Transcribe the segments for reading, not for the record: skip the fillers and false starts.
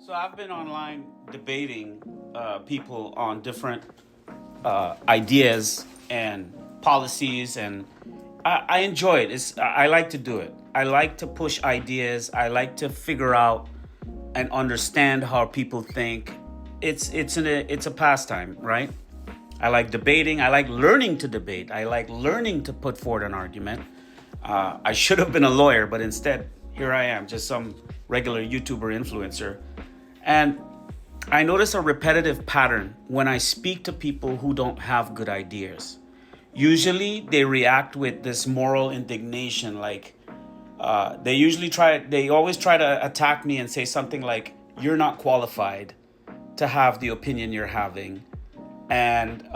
So I've been online debating people on different ideas and policies, and I enjoy it. I like to do it. I like to push ideas. I like to figure out and understand how people think. It's a pastime, right? I like debating. I like learning to debate. I like learning to put forward an argument. I should have been a lawyer, but instead, here I am, just some regular YouTuber influencer. And I notice a repetitive pattern when I speak to people who don't have good ideas. Usually, they react with this moral indignation, like they always try to attack me and say something like, "You're not qualified to have the opinion you're having," and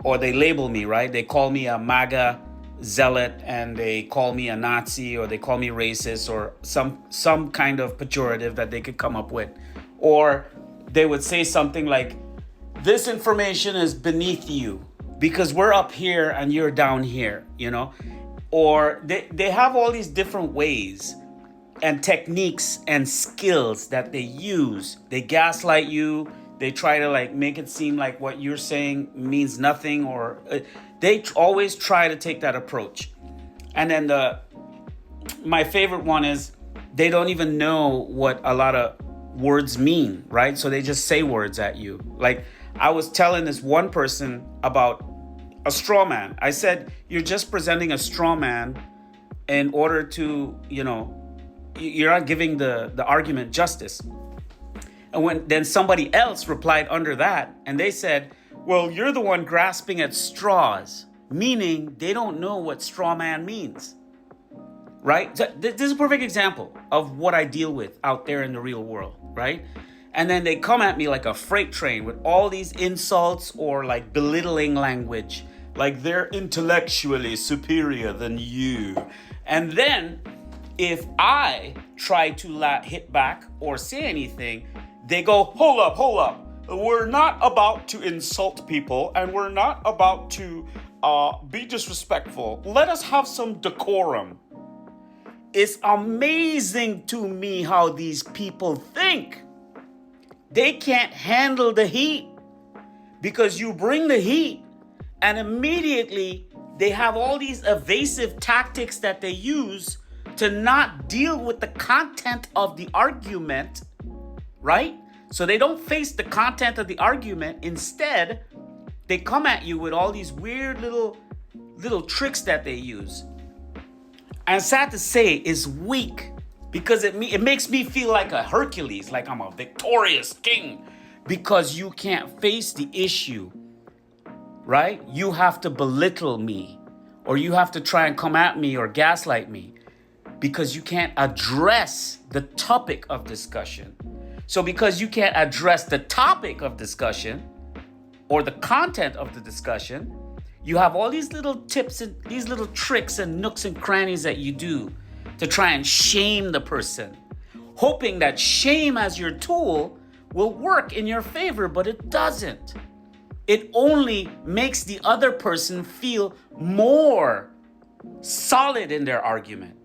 or they label me, right? They call me a MAGA zealot, and they call me a Nazi, or they call me racist, or some kind of pejorative that they could come up with. Or they would say something like, "This information is beneath you because we're up here and you're down here," you know? Or they have all these different ways and techniques and skills that they use. They gaslight you. They try to like make it seem like what you're saying means nothing, or they always try to take that approach. And then my favorite one is they don't even know what a lot of words mean, right? So they just say words at you. Like I was telling this one person about a straw man. I said, "You're just presenting a straw man in order to, you're not giving the argument justice." And then somebody else replied under that, and they said, "Well, you're the one grasping at straws," meaning they don't know what straw man means, right? So this is a perfect example of what I deal with out there in the real world, right? And then they come at me like a freight train with all these insults or like belittling language, like they're intellectually superior than you. And then if I try to hit back or say anything, they go, hold up. We're not about to insult people, and we're not about to be disrespectful. Let us have some decorum." It's amazing to me how these people think. They can't handle the heat because you bring the heat, and immediately they have all these evasive tactics that they use to not deal with the content of the argument, right? So they don't face the content of the argument. Instead, they come at you with all these weird little tricks that they use. And sad to say, it's weak because it makes me feel like a Hercules, like I'm a victorious king, because you can't face the issue, right? You have to belittle me, or you have to try and come at me or gaslight me because you can't address the topic of discussion. So because you can't address the topic of discussion or the content of the discussion, you have all these little tips and these little tricks and nooks and crannies that you do to try and shame the person, hoping that shame as your tool will work in your favor, but it doesn't. It only makes the other person feel more solid in their argument.